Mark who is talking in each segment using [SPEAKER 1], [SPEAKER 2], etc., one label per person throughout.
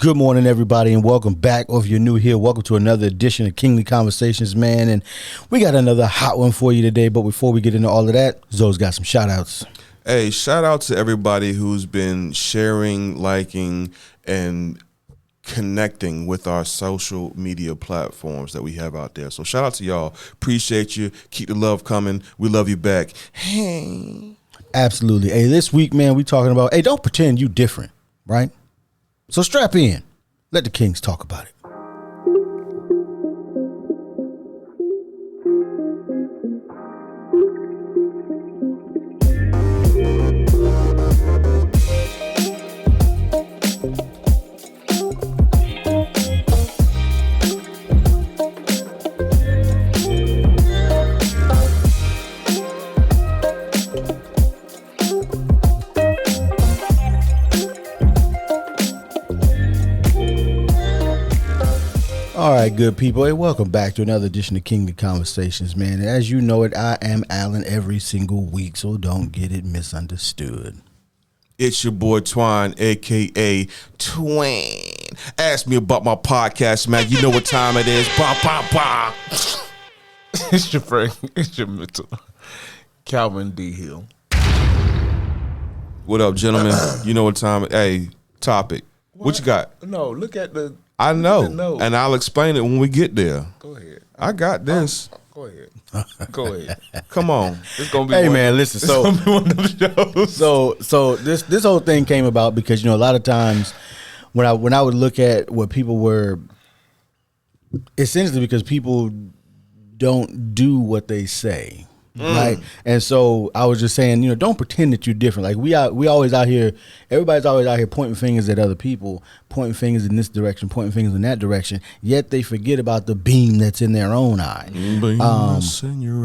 [SPEAKER 1] Good morning, everybody, and welcome back. Or if you're new here, welcome to another edition of Kingly Conversations, man. And we got another hot one for you today. But before we get into all of that, Zoe's got some shout-outs.
[SPEAKER 2] Hey, shout out to everybody who's been sharing, liking, and connecting with our social media platforms that we have out there. So shout out to y'all. Appreciate you. Keep the love coming. We love you back. Hey.
[SPEAKER 1] Absolutely. Hey, this week, man, we talking about, hey, don't pretend you different, right? So strap in. Let the Kings talk about it. All right, good people. Hey, welcome back to another edition of Kingly Conversations, man. And as you know it, I am Alan every single week, so don't get it misunderstood.
[SPEAKER 2] It's your boy Twine, a.k.a. Twin. Ask me about my podcast, man. You know what time it is. Bah, bah, bah.
[SPEAKER 3] It's your friend. It's your mentor, Calvin D. Hill.
[SPEAKER 2] What up, gentlemen? You know what time it is. Hey, topic. What you got?
[SPEAKER 3] No, look at the...
[SPEAKER 2] I know, and I'll explain it when we get there.
[SPEAKER 3] Go ahead.
[SPEAKER 2] I got this.
[SPEAKER 3] Go ahead. Go ahead.
[SPEAKER 2] Come on.
[SPEAKER 3] It's gonna be.
[SPEAKER 1] Hey, man, listen.
[SPEAKER 3] It's gonna be one of them shows.
[SPEAKER 1] So this whole thing came about because, you know, a lot of times when I would look at what people were, essentially because people don't do what they say. Right. And so I was just saying, you know, don't pretend that you're different. Like we always out here, everybody's always out here pointing fingers at other people, pointing fingers in this direction, pointing fingers in that direction, yet they forget about the beam that's in their own eye.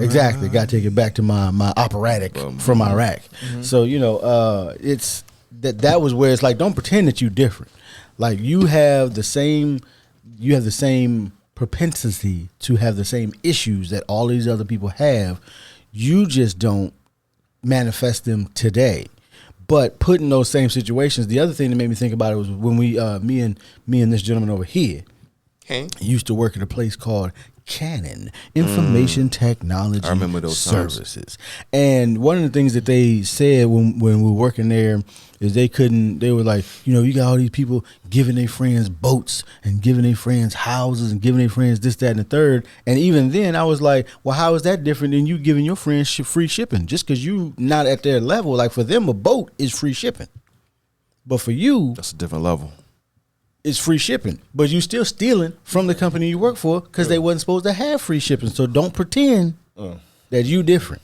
[SPEAKER 1] Exactly. Got to take it back to my operatic from Iraq. So, you know, it's that was where it's like, don't pretend that you're different. Like you have the same propensity to have the same issues that all these other people have. You just don't manifest them today. But put in those same situations, the other thing that made me think about it was when we, me and this gentleman over here, used to work at a place called Canon Information Technology
[SPEAKER 2] I remember those
[SPEAKER 1] Services.
[SPEAKER 2] times.
[SPEAKER 1] And one of the things that they said when we were working there is they were like, you know, you got all these people giving their friends boats and giving their friends houses and giving their friends this, that, and the third. And even then I was like, well, how is that different than you giving your friends free shipping? Just because you not at their level, like for them, a boat is free shipping. But for you,
[SPEAKER 2] That's a different level.
[SPEAKER 1] it's free shipping. But you still stealing from the company you work for because they wasn't supposed to have free shipping. So don't pretend that you different.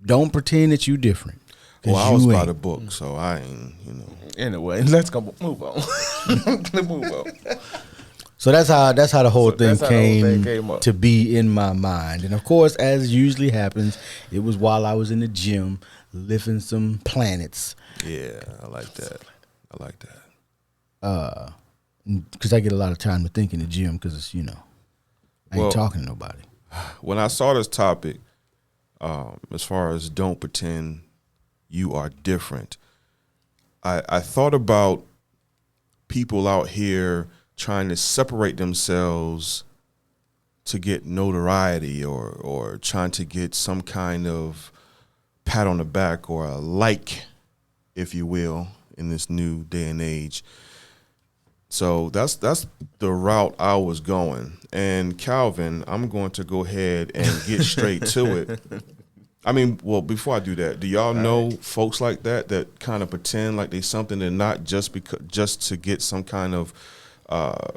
[SPEAKER 1] Don't pretend that you different.
[SPEAKER 2] Well, I was by the book, so I ain't, you know.
[SPEAKER 3] Anyway, let's go move on. Let's move on.
[SPEAKER 1] So that's how the whole thing
[SPEAKER 3] that's how the whole thing
[SPEAKER 1] came
[SPEAKER 3] came up.
[SPEAKER 1] to be in my mind. And of course, as usually happens, it was while I was in the gym lifting some planets.
[SPEAKER 2] Yeah, I like that.
[SPEAKER 1] Because I get a lot of time to think in the gym because it's, you know, I ain't talking to nobody.
[SPEAKER 2] When I saw this topic, as far as don't pretend you are different, I thought about people out here trying to separate themselves to get notoriety or trying to get some kind of pat on the back or a like, if you will, in this new day and age. So that's the route I was going. And Calvin, I'm going to go ahead and get straight to it. I mean, well, before I do that, do y'all know folks like that kind of pretend like they something they're not just to get some kind of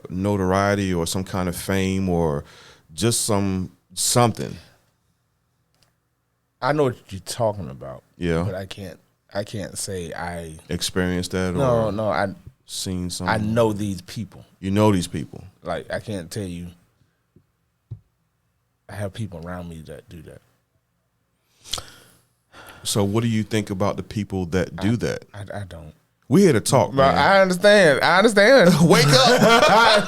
[SPEAKER 2] notoriety or some kind of fame or just something?
[SPEAKER 3] I know what you're talking about.
[SPEAKER 2] Yeah.
[SPEAKER 3] But I can't say I
[SPEAKER 2] experienced that.
[SPEAKER 3] No, I
[SPEAKER 2] seen something.
[SPEAKER 3] I know these people.
[SPEAKER 2] You know these people.
[SPEAKER 3] Like I can't tell you. I have people around me that do that.
[SPEAKER 2] So what do you think about the people that do that?
[SPEAKER 3] I don't.
[SPEAKER 2] We here to talk, man.
[SPEAKER 3] I understand.
[SPEAKER 2] Wake up.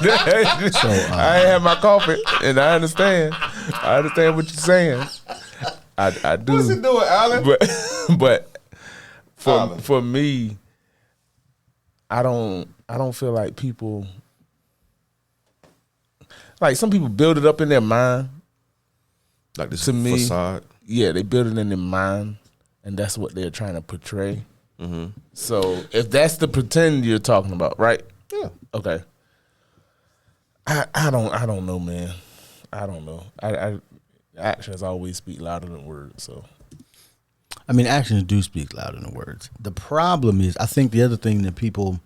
[SPEAKER 3] I had my coffee, and I understand. I understand what you're saying. I do.
[SPEAKER 2] What's it doing, Alan?
[SPEAKER 3] But for me, I don't feel like people, like some people build it up in their mind.
[SPEAKER 2] Like this
[SPEAKER 3] To me,
[SPEAKER 2] facade.
[SPEAKER 3] Yeah, they build it in their mind, and that's what they're trying to portray.
[SPEAKER 2] Mm-hmm.
[SPEAKER 3] So if that's the pretend you're talking about, right?
[SPEAKER 2] Yeah.
[SPEAKER 3] Okay. I don't know, man. I don't know. I actions always speak louder than words. So
[SPEAKER 1] I mean, actions do speak louder than words. The problem is, I think the other thing that people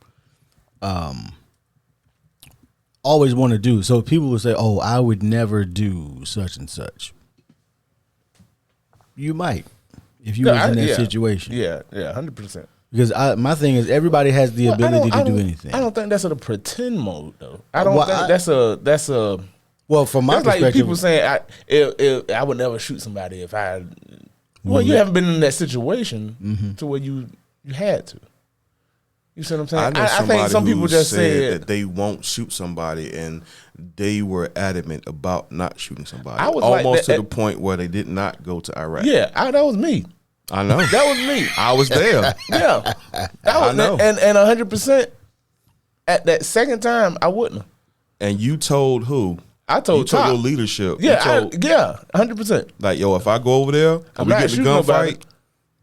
[SPEAKER 1] always want to do. So people will say, "Oh, I would never do such and such." You might, if you was in that situation.
[SPEAKER 3] Yeah, 100%.
[SPEAKER 1] Because my thing is, everybody has the ability to do anything.
[SPEAKER 3] I don't think that's a pretend mode, though. I don't think that's a.
[SPEAKER 1] Well, from my
[SPEAKER 3] that's
[SPEAKER 1] perspective,
[SPEAKER 3] like people saying I would never shoot somebody if I. Well, you haven't been in that situation to where you had to. You see what I'm saying? I think some people just said
[SPEAKER 2] that they won't shoot somebody, and they were adamant about not shooting somebody.
[SPEAKER 3] I was
[SPEAKER 2] almost to the point where they did not go to Iraq.
[SPEAKER 3] Yeah, that was me.
[SPEAKER 2] I know.
[SPEAKER 3] That was me.
[SPEAKER 2] I was there.
[SPEAKER 3] Yeah, I know. And 100%. At that second time, I wouldn't have.
[SPEAKER 2] And you told who?
[SPEAKER 3] I told Top.
[SPEAKER 2] your leadership.
[SPEAKER 3] Yeah, 100%.
[SPEAKER 2] Like, yo, if I go over there and we get in a gunfight,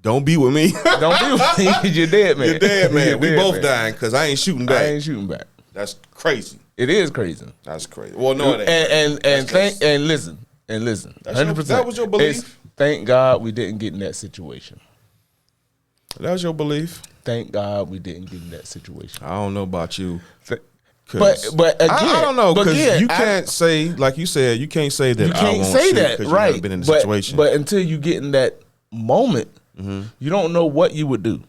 [SPEAKER 2] don't be with me.
[SPEAKER 3] Don't be with me. You're dead, man.
[SPEAKER 2] You're dead, man. We both
[SPEAKER 3] man.
[SPEAKER 2] dying because I ain't shooting back.
[SPEAKER 3] I ain't shooting back.
[SPEAKER 2] That's crazy.
[SPEAKER 3] It is crazy.
[SPEAKER 2] That's crazy. Well, no, it ain't.
[SPEAKER 3] And listen. 100%.
[SPEAKER 2] That was your belief.
[SPEAKER 3] Thank God we didn't get in that situation.
[SPEAKER 2] That was your belief.
[SPEAKER 3] Thank God we didn't get in that situation.
[SPEAKER 2] I don't know about you.
[SPEAKER 3] But again,
[SPEAKER 2] I don't know, because you can't say, like you said, you can't say that.
[SPEAKER 3] You can't say that, right?
[SPEAKER 2] You've been in the situation.
[SPEAKER 3] But until you get in that moment, you don't know what you would do.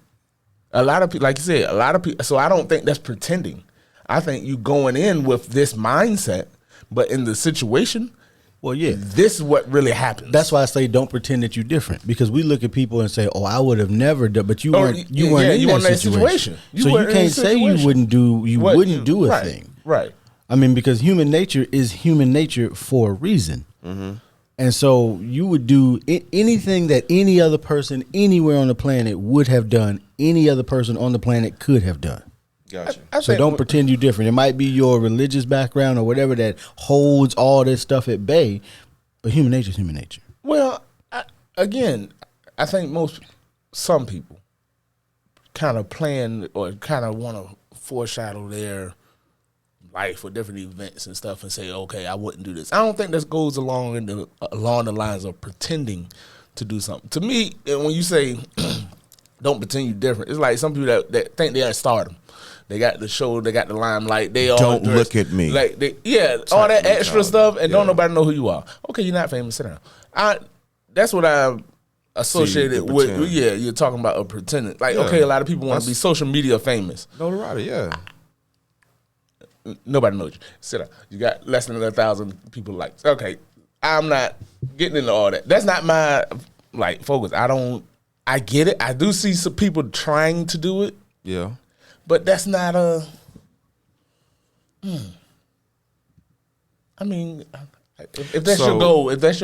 [SPEAKER 3] A lot of people, like you said, a lot of people. So I don't think that's pretending. I think you going in with this mindset, but in the situation,
[SPEAKER 1] well, yeah,
[SPEAKER 3] this is what really happens.
[SPEAKER 1] That's why I say don't pretend that you're different, because we look at people and say, "Oh, I would have never done," but you weren't in that situation. So you can't say you wouldn't do a thing,
[SPEAKER 3] right?
[SPEAKER 1] I mean, because human nature is human nature for a reason. And so you would do anything that any other person anywhere on the planet would have done, any other person on the planet could have done.
[SPEAKER 2] Gotcha.
[SPEAKER 1] So don't pretend you're different. It might be your religious background or whatever that holds all this stuff at bay, but human nature is human nature.
[SPEAKER 3] Well, I think some people kind of plan or kind of want to foreshadow their life or different events and stuff and say, okay, I wouldn't do this. I don't think that goes along the lines of pretending to do something. To me, when you say don't pretend you're different, it's like some people that think they're at stardom. They got the show, they got the limelight. They all
[SPEAKER 2] don't look at me.
[SPEAKER 3] Like all that extra stuff, and don't nobody know who you are. Okay, you're not famous. Sit down. That's what I associated with. Yeah, you're talking about a pretending. Like, okay, a lot of people want to be social media famous.
[SPEAKER 2] Notoriety, yeah.
[SPEAKER 3] Nobody knows you. Sit down. You got less than 1,000 people likes. Okay, I'm not getting into all that. That's not my focus. I get it. I do see some people trying to do it.
[SPEAKER 2] Yeah.
[SPEAKER 3] But that's not a. I mean, if that's your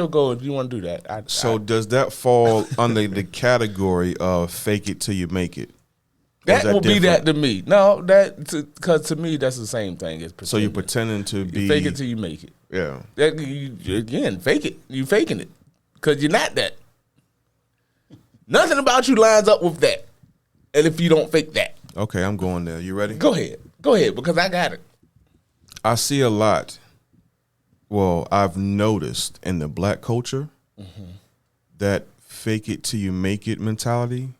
[SPEAKER 3] goal, if you want to do that,
[SPEAKER 2] does that fall under the category of fake it till you make it?
[SPEAKER 3] That will be that to me. No, because to me that's the same thing as pretending.
[SPEAKER 2] So you're pretending to be
[SPEAKER 3] fake it till you make it.
[SPEAKER 2] Yeah.
[SPEAKER 3] Again, fake it. You faking it because you're not that. Nothing about you lines up with that. And if you don't fake that.
[SPEAKER 2] Okay, I'm going there. You ready?
[SPEAKER 3] Go ahead, because I got it.
[SPEAKER 2] I see a lot. Well, I've noticed in the black culture that fake it till you make it mentality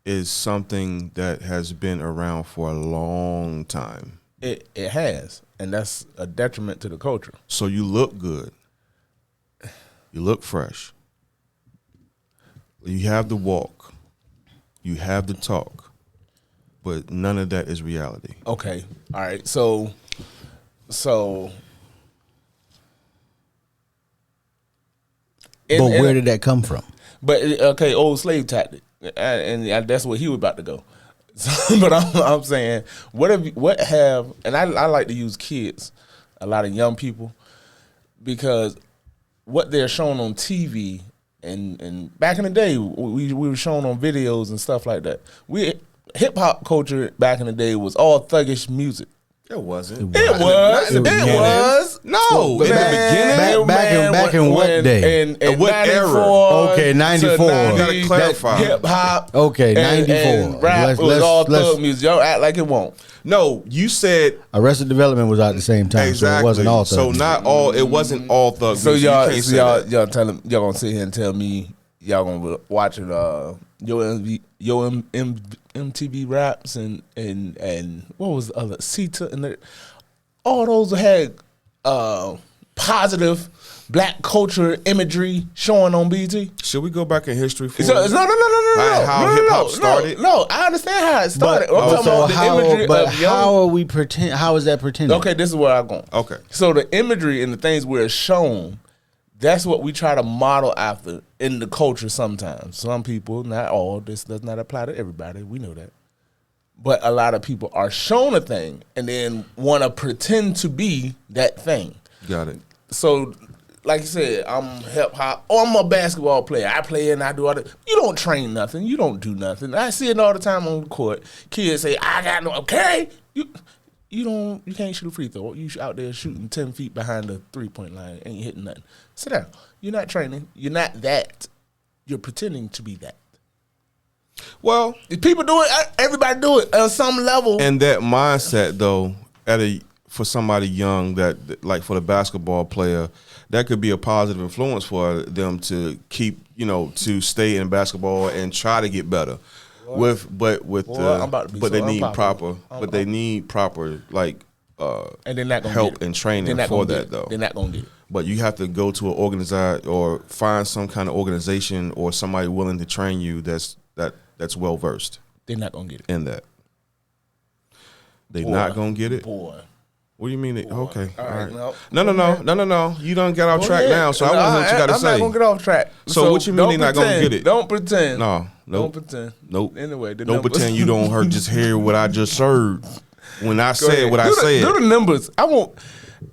[SPEAKER 2] is something that has been around for a long time.
[SPEAKER 3] It has, and that's a detriment to the culture.
[SPEAKER 2] So you look good. You look fresh. You have the walk. You have the talk. But none of that is reality.
[SPEAKER 3] Okay. All right. So
[SPEAKER 1] where did that come from?
[SPEAKER 3] But okay, old slave tactic, and that's where he was about to go. But I'm saying, and I like to use kids, a lot of young people, because what they're shown on TV and back in the day, we were shown on videos and stuff like that. hip hop culture back in the day was all thuggish music.
[SPEAKER 2] It wasn't.
[SPEAKER 3] It was. It was.
[SPEAKER 2] No, in the beginning.
[SPEAKER 1] Back in what day?
[SPEAKER 3] In
[SPEAKER 2] what era?
[SPEAKER 1] Okay, 94.
[SPEAKER 2] You gotta clarify.
[SPEAKER 3] Hip hop.
[SPEAKER 1] Okay, 94.
[SPEAKER 3] And rap was all thug music. Y'all act like it won't.
[SPEAKER 2] No, you said
[SPEAKER 1] Arrested Development was out at the same time,
[SPEAKER 2] exactly.
[SPEAKER 1] so it wasn't all thug.
[SPEAKER 2] So not all. It wasn't all thug.
[SPEAKER 3] So
[SPEAKER 2] music.
[SPEAKER 3] y'all,
[SPEAKER 2] You can't say that.
[SPEAKER 3] y'all telling y'all gonna sit here and tell me y'all gonna watch it? MTV Raps and what was the other Sita and all those had positive black culture imagery showing on BT.
[SPEAKER 2] Should we go back in history for
[SPEAKER 3] So, no.
[SPEAKER 2] how hip hop started?
[SPEAKER 3] No, I understand how it started.
[SPEAKER 1] But,
[SPEAKER 3] I'm talking about the imagery of young.
[SPEAKER 1] how are we pretend? How is that pretending?
[SPEAKER 3] Okay, this is where I'm going.
[SPEAKER 2] Okay.
[SPEAKER 3] So the imagery and the things where it's shown, that's what we try to model after in the culture sometimes. Some people, not all, this does not apply to everybody. We know that. But a lot of people are shown a thing and then want to pretend to be that thing.
[SPEAKER 2] Got it.
[SPEAKER 3] So, like you said, I'm hip hop. Oh, I'm a basketball player. I play and I do all that. You don't train nothing. You don't do nothing. I see it all the time on the court. Kids say, I got no, okay. You can't shoot a free throw. You out there shooting 10 feet behind the 3-point line. Ain't hitting nothing. Sit down. You're not training. You're not that. You're pretending to be that.
[SPEAKER 2] Well,
[SPEAKER 3] If people do it, everybody do it on some level.
[SPEAKER 2] and that mindset though, for somebody young, that like for the basketball player, that could be a positive influence for them to keep, to stay in basketball and try to get better.
[SPEAKER 3] I'm about to be
[SPEAKER 2] But they
[SPEAKER 3] so
[SPEAKER 2] need
[SPEAKER 3] unpopular.
[SPEAKER 2] proper like
[SPEAKER 3] and they're not gonna
[SPEAKER 2] help
[SPEAKER 3] get it.
[SPEAKER 2] and training
[SPEAKER 3] They're not
[SPEAKER 2] for
[SPEAKER 3] gonna
[SPEAKER 2] that
[SPEAKER 3] get it.
[SPEAKER 2] though.
[SPEAKER 3] They're not gonna get it.
[SPEAKER 2] But you have to go to an organization or find some kind of organization or somebody willing to train you that's well versed
[SPEAKER 3] They're not gonna get it.
[SPEAKER 2] in that. They not gonna get it.
[SPEAKER 3] Boy.
[SPEAKER 2] What do you mean? Okay, all right.
[SPEAKER 3] no.
[SPEAKER 2] No. You done got off track now, so I want to hear what you got to say.
[SPEAKER 3] I'm not gonna get off track.
[SPEAKER 2] So what you mean
[SPEAKER 3] don't
[SPEAKER 2] they not gonna
[SPEAKER 3] pretend.
[SPEAKER 2] get it?
[SPEAKER 3] Don't pretend.
[SPEAKER 2] No, nope.
[SPEAKER 3] Don't pretend.
[SPEAKER 2] Nope.
[SPEAKER 3] Anyway,
[SPEAKER 2] Don't pretend you don't just hear what I just heard when I
[SPEAKER 3] Go
[SPEAKER 2] said
[SPEAKER 3] ahead.
[SPEAKER 2] what I
[SPEAKER 3] Do
[SPEAKER 2] said.
[SPEAKER 3] the numbers. I won't.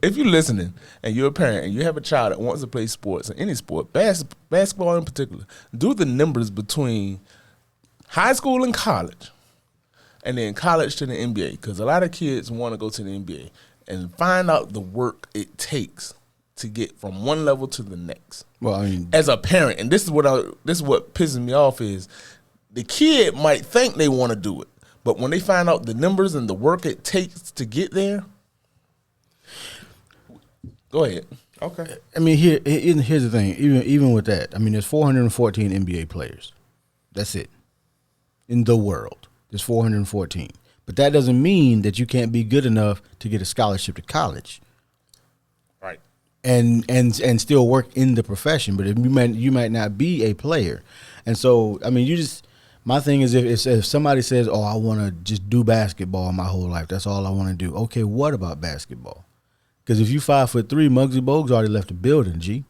[SPEAKER 3] If you're listening and you're a parent and you have a child that wants to play sports, or any sport, basketball in particular, do the numbers between high school and college, and then college to the NBA. Because a lot of kids want to go to the NBA and find out the work it takes to get from one level to the next.
[SPEAKER 1] Well, I mean,
[SPEAKER 3] As a parent, and this is what pisses me off is the kid might think they want to do it, but when they find out the numbers and the work it takes to get there, go ahead.
[SPEAKER 2] Okay.
[SPEAKER 1] I mean, here's the thing. Even with that, I mean, there's 414 NBA players. That's it. In the world, there's 414. But that doesn't mean that you can't be good enough to get a scholarship to college.
[SPEAKER 3] Right.
[SPEAKER 1] And still work in the profession. But if you might not be a player. And so, I mean, my thing is if somebody says, oh, I want to just do basketball my whole life, that's all I want to do. Okay, what about basketball? Because if you 5'3", Muggsy Bogues already left the building, G.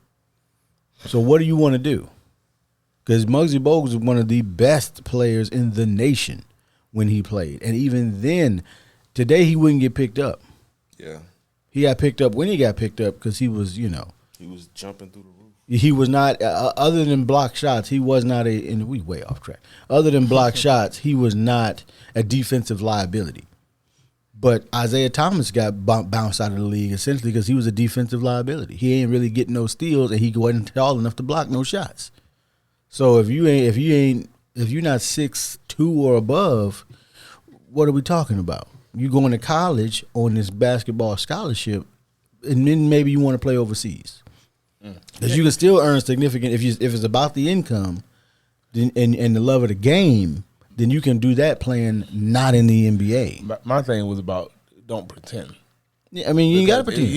[SPEAKER 1] So what do you want to do? Because Muggsy Bogues was one of the best players in the nation when he played. And even then, today he wouldn't get picked up.
[SPEAKER 2] Yeah.
[SPEAKER 1] He got picked up when he got picked up because he was,
[SPEAKER 2] He was jumping through the roof.
[SPEAKER 1] he was not, other than block shots, he was not and we way off track. Other than block shots, he was not a defensive liability. But Isaiah Thomas got bounced out of the league essentially because he was a defensive liability. He ain't really getting no steals and he wasn't tall enough to block no shots. So if you're not 6'2" or above, what are we talking about? You going to college on this basketball scholarship, and then maybe you want to play overseas, because you can still earn significant if it's about the income, then and the love of the game. Then you can do that playing not in the NBA.
[SPEAKER 3] My thing was about don't pretend.
[SPEAKER 1] Yeah, I mean, you ain't got to pretend.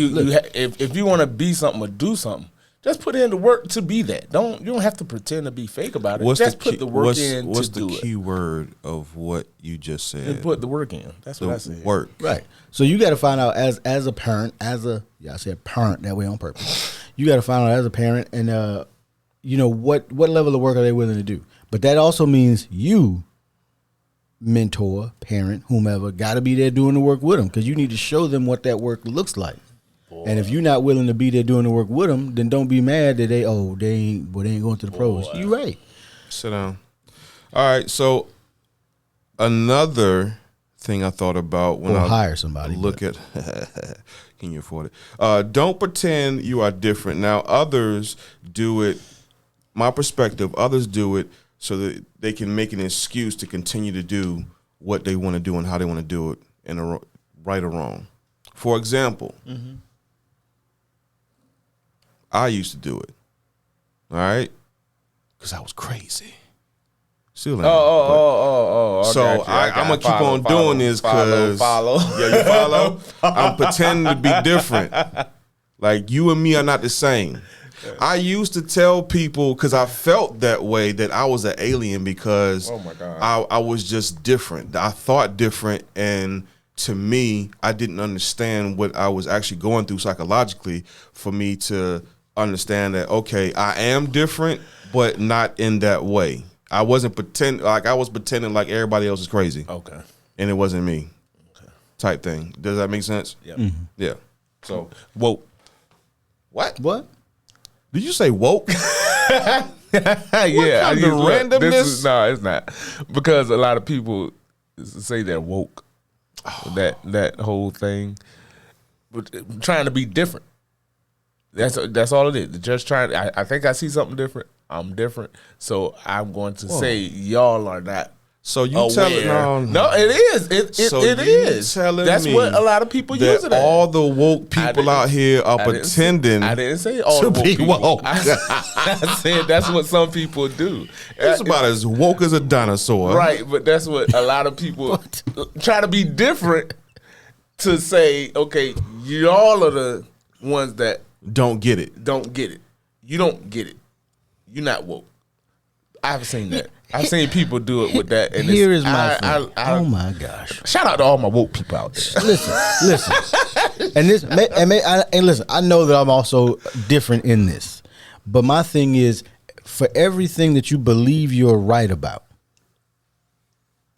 [SPEAKER 3] If you want to be something or do something, just put in the work to be that. You don't have to pretend to be fake about it. Just put the work in to do it.
[SPEAKER 2] What's the key word of what you just said?
[SPEAKER 3] And put the work in. That's what I said.
[SPEAKER 2] Work.
[SPEAKER 1] Right. So you got to find out as a parent, I said parent that way on purpose. You got to find out as a parent, and what level of work are they willing to do? But that also means you, mentor, parent, whomever, got to be there doing the work with them, because you need to show them what that work looks like. Boy. And if you're not willing to be there doing the work with them, then don't be mad that they ain't going to the pros. You right.
[SPEAKER 2] Sit down. All right, so Another thing I thought about when I
[SPEAKER 1] hire somebody.
[SPEAKER 2] Look at can you afford it? Don't pretend you are different. Now others do it. My perspective, others do it so that they can make an excuse to continue to do what they want to do and how they want to do it, in a right or wrong. For example, I used to do it. All right, because I was crazy. Still am. So I'm gonna keep on doing this because yeah, you follow. I'm pretending to be different. Like you and me are not the same. I used to tell people because I felt that way that I was an alien because I was just different. I thought different, and to me, I didn't understand what I was actually going through psychologically for me to understand that okay, I am different, but not in that way. I wasn't I was pretending like everybody else is crazy.
[SPEAKER 3] Okay.
[SPEAKER 2] And it wasn't me. Okay. Type thing. Does that make sense?
[SPEAKER 3] Yeah.
[SPEAKER 1] Mm-hmm.
[SPEAKER 2] Yeah. So woke. What? Did you say woke?
[SPEAKER 3] Yeah.
[SPEAKER 2] What kind of randomness?
[SPEAKER 3] No, it's not. Because a lot of people say they're woke. That whole thing. But trying to be different. That's all it is. Just trying. I think I see something different. I'm different, so I'm going to say y'all are not.
[SPEAKER 2] So you telling
[SPEAKER 3] no, it is. It is. That's what a lot of people use it.
[SPEAKER 2] All the woke people out here are pretending.
[SPEAKER 3] I didn't say all the woke people. Woke. I said that's what some people do.
[SPEAKER 2] It's about as woke as a dinosaur,
[SPEAKER 3] right? But that's what a lot of people try to be different to say. Okay, y'all are the ones that
[SPEAKER 2] don't get it.
[SPEAKER 3] You don't get it. You're not woke. I've seen that. I've seen people do it with that. And
[SPEAKER 1] here is my thing. Oh my gosh!
[SPEAKER 3] Shout out to all my woke people out there.
[SPEAKER 1] Listen, and listen. I know that I'm also different in this, but my thing is, for everything that you believe you're right about,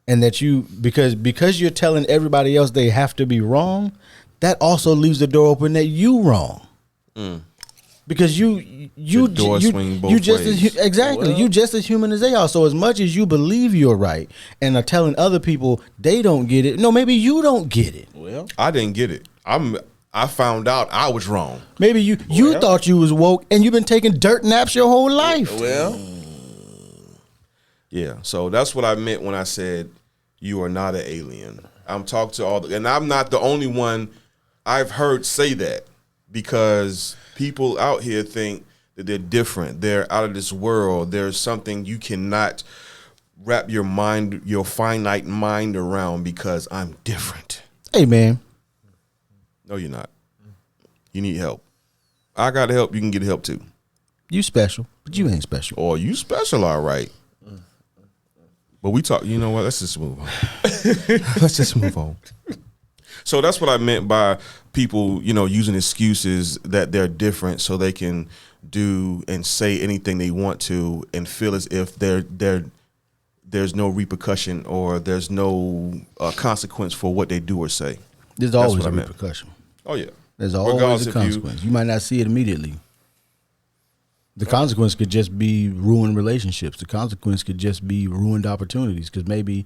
[SPEAKER 1] and that because you're telling everybody else they have to be wrong, that also leaves the door open that you wrong. Because you just you just as human as they are. So as much as you believe you're right and are telling other people they don't get it, no, maybe you don't get it.
[SPEAKER 2] Well, I didn't get it. I found out I was wrong.
[SPEAKER 1] Maybe you thought you was woke and you've been taking dirt naps your whole life.
[SPEAKER 3] Well,
[SPEAKER 2] yeah. So that's what I meant when I said you are not an alien. I'm talking to and I'm not the only one I've heard say that, because people out here think that they're different. They're out of this world. There's something you cannot wrap your finite mind around because I'm different.
[SPEAKER 1] Hey, man.
[SPEAKER 2] No, you're not. You need help. I got help. You can get help too.
[SPEAKER 1] You special, but you ain't special.
[SPEAKER 2] Or you special, all right. But we talk, you know what? Let's just move on. Let's just move on. So that's what I meant by people, using excuses that they're different so they can do and say anything they want to and feel as if there's no repercussion or there's no consequence for what they do or say.
[SPEAKER 1] There's always a repercussion.
[SPEAKER 2] Oh, yeah.
[SPEAKER 1] There's always a consequence. You might not see it immediately. The consequence could just be ruined relationships. The consequence could just be ruined opportunities, because maybe,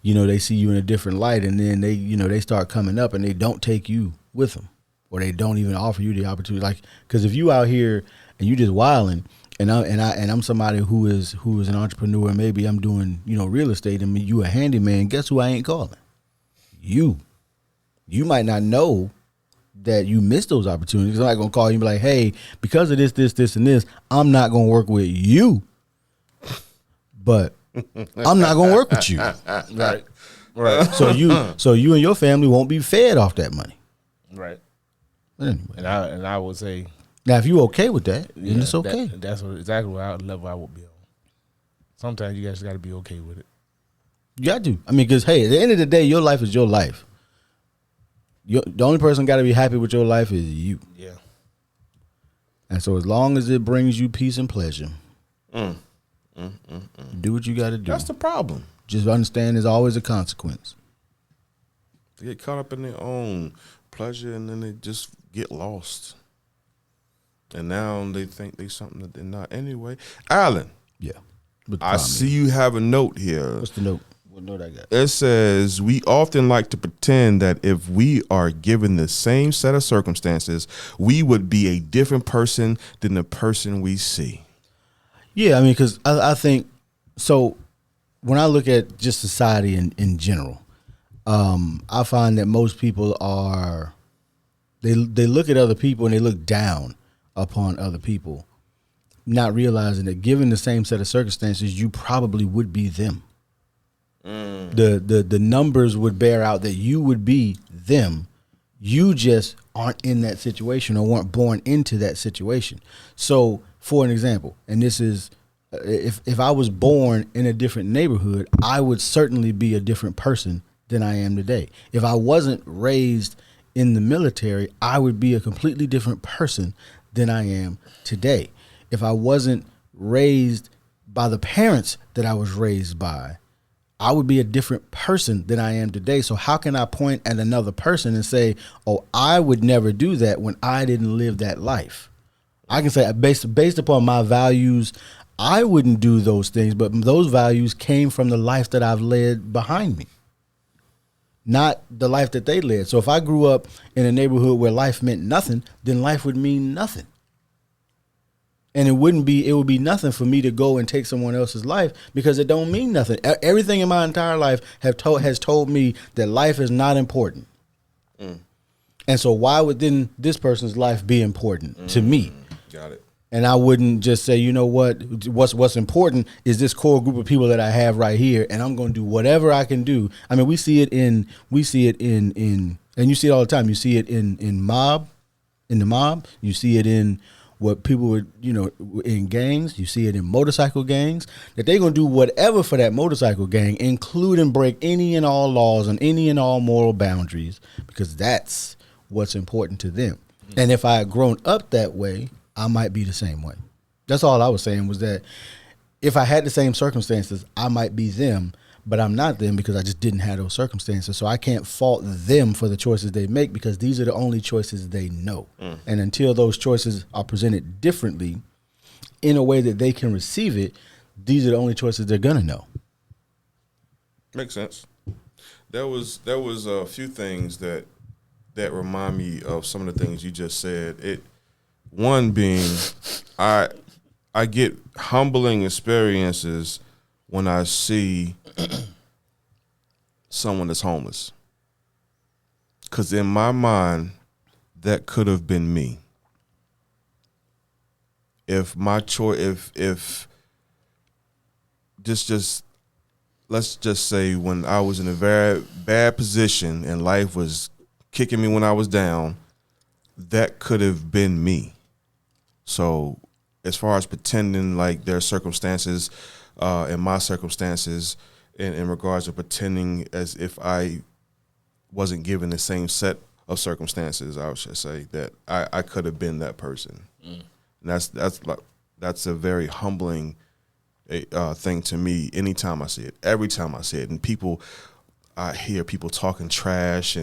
[SPEAKER 1] they see you in a different light, and then they start coming up and they don't take you with them, or they don't even offer you the opportunity. Like, because if you out here and you just wilding, and I'm somebody who is an entrepreneur, and maybe I'm doing real estate, and you a handyman, guess who I ain't calling? You. You might not know that you missed those opportunities. I'm not gonna call you and be like, hey, because of this, and this, I'm not gonna work with you. But I'm not gonna work with you.
[SPEAKER 3] Right.
[SPEAKER 1] So you and your family won't be fed off that money.
[SPEAKER 3] Right.
[SPEAKER 1] But anyway.
[SPEAKER 3] And I would say,
[SPEAKER 1] now if you okay with that, then it's okay.
[SPEAKER 3] That's exactly what level I would be on. Sometimes you guys gotta be okay with it.
[SPEAKER 1] You got to. I mean, because hey, at the end of the day, your life is your life. The only person got to be happy with your life is you.
[SPEAKER 3] Yeah.
[SPEAKER 1] And so as long as it brings you peace and pleasure, do what you got to do.
[SPEAKER 2] That's the problem.
[SPEAKER 1] Just understand there's always a consequence.
[SPEAKER 2] They get caught up in their own pleasure, and then they just get lost. And now they think they're something that they're not anyway. Alan.
[SPEAKER 1] Yeah.
[SPEAKER 2] I see you have a note here.
[SPEAKER 1] What's the note? What I got?
[SPEAKER 2] It says, we often like to pretend that if we are given the same set of circumstances, we would be a different person than the person we see.
[SPEAKER 1] Yeah, I mean, because I think so. When I look at just society in general, I find that most people are they look at other people and they look down upon other people, not realizing that given the same set of circumstances, you probably would be them. The numbers would bear out that you would be them. You just aren't in that situation or weren't born into that situation. So, for an example, and this is if I was born in a different neighborhood, I would certainly be a different person than I am today. If I wasn't raised in the military, I would be a completely different person than I am today. If I wasn't raised by the parents that I was raised by, I would be a different person than I am today. So how can I point at another person and say, oh, I would never do that when I didn't live that life? I can say based upon my values, I wouldn't do those things, but those values came from the life that I've led behind me, not the life that they led. So if I grew up in a neighborhood where life meant nothing, then life would mean nothing. And it would be nothing for me to go and take someone else's life because it don't mean nothing. Everything in my entire life has told me that life is not important. And so why would then this person's life be important to me?
[SPEAKER 2] Got it.
[SPEAKER 1] And I wouldn't just say, you know what's important is this core group of people that I have right here, and I'm going to do whatever I can do. I mean, we see it in, and you see it all the time. You see it in the mob. You see it in what people would, in gangs. You see it in motorcycle gangs, that they're going to do whatever for that motorcycle gang, including break any and all laws and any and all moral boundaries, because that's what's important to them. And if I had grown up that way, I might be the same way. That's all I was saying, was that if I had the same circumstances, I might be them, but I'm not them because I just didn't have those circumstances. So I can't fault them for the choices they make because these are the only choices they know. And until those choices are presented differently in a way that they can receive it, these are the only choices they're going to know.
[SPEAKER 2] Makes sense. There was a few things that remind me of some of the things you just said. One being, I get humbling experiences when I see someone that's homeless, because in my mind, that could have been me. If my choice, if let's just say when I was in a very bad position and life was kicking me when I was down, that could have been me. So as far as pretending like their circumstances and my circumstances in regards to pretending as if I wasn't given the same set of circumstances, I should say that I could have been that person. And that's a very humbling thing to me anytime I see it, every time I see it. And I hear people talking trash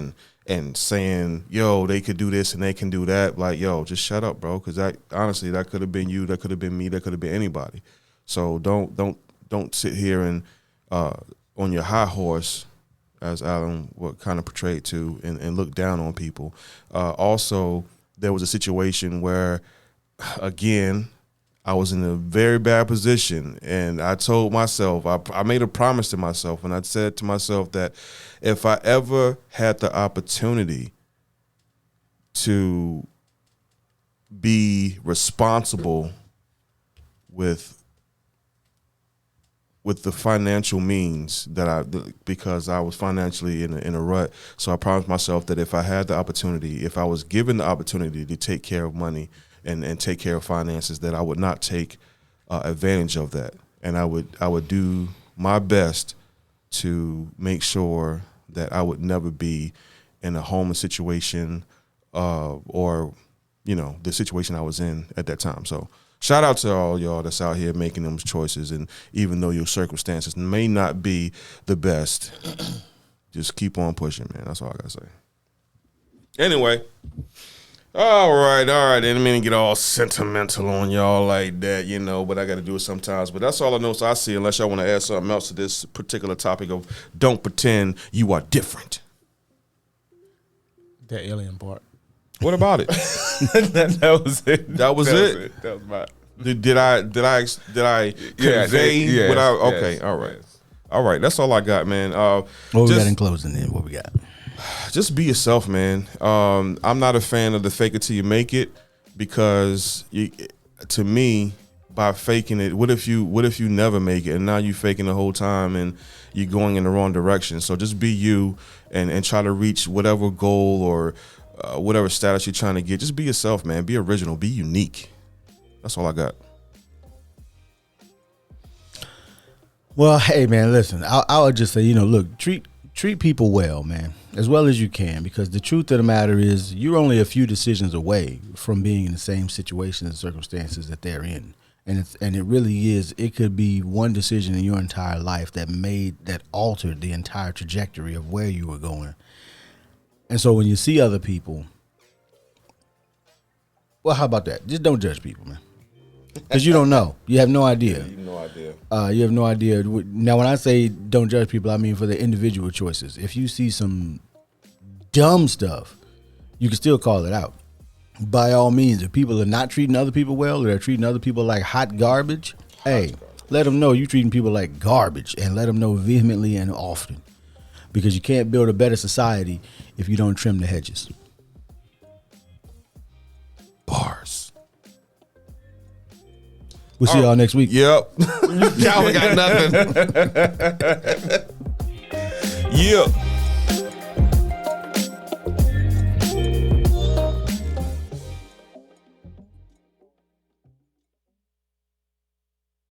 [SPEAKER 2] and saying, yo, they could do this and they can do that. Like, yo, just shut up, bro. Because honestly, that could have been you. That could have been me. That could have been anybody. So don't sit here and on your high horse, as Alan would kind of portray to, and look down on people. Also, there was a situation where, again, I was in a very bad position, and I told myself, I made a promise to myself, and I said to myself that if I ever had the opportunity to be responsible with the financial means because I was financially in a rut, so I promised myself that if I had the opportunity, if I was given the opportunity to take care of money and take care of finances, that I would not take advantage of that, and I would do my best to make sure that I would never be in a homeless situation or the situation I was in at that time. So shout out to all y'all that's out here making them choices, and even though your circumstances may not be the best, just keep on pushing, man. That's all I gotta say. Anyway, All right. Didn't mean to get all sentimental on y'all like that, but I got to do it sometimes. But that's all I know. So I see, unless y'all want to add something else to this particular topic of don't pretend you are different.
[SPEAKER 3] That alien part.
[SPEAKER 2] What about it?
[SPEAKER 3] that was it.
[SPEAKER 2] That was it.
[SPEAKER 3] That was my.
[SPEAKER 2] Did I convey what I? Okay. All right.
[SPEAKER 3] Yes.
[SPEAKER 2] All right. That's all I got, man.
[SPEAKER 1] What we got in closing then? What we got?
[SPEAKER 2] Just be yourself, man. I'm not a fan of the fake it till you make it, because to me, by faking it, what if you never make it and now you faking the whole time and you're going in the wrong direction? So just be you and try to reach whatever goal or whatever status you're trying to get. Just be yourself, man. Be original. Be unique. That's all I got.
[SPEAKER 1] Well, hey, man, listen, I would just say, look, treat people well, man, as well as you can, because the truth of the matter is you're only a few decisions away from being in the same situations and circumstances that they're in. And it really is, it could be one decision in your entire life that altered the entire trajectory of where you were going. And so when you see other people, well, how about that? Just don't judge people, man. Because you don't know. You have no idea.
[SPEAKER 2] You have no idea.
[SPEAKER 1] You have no idea. Now, when I say don't judge people, I mean for the individual choices. If you see some dumb stuff, you can still call it out. By all means, if people are not treating other people well, or they're treating other people like hot garbage, let them know you're treating people like garbage, and let them know vehemently and often. Because you can't build a better society if you don't trim the hedges. Bars. We'll see y'all next week.
[SPEAKER 2] Yep. Y'all got nothing. Yep.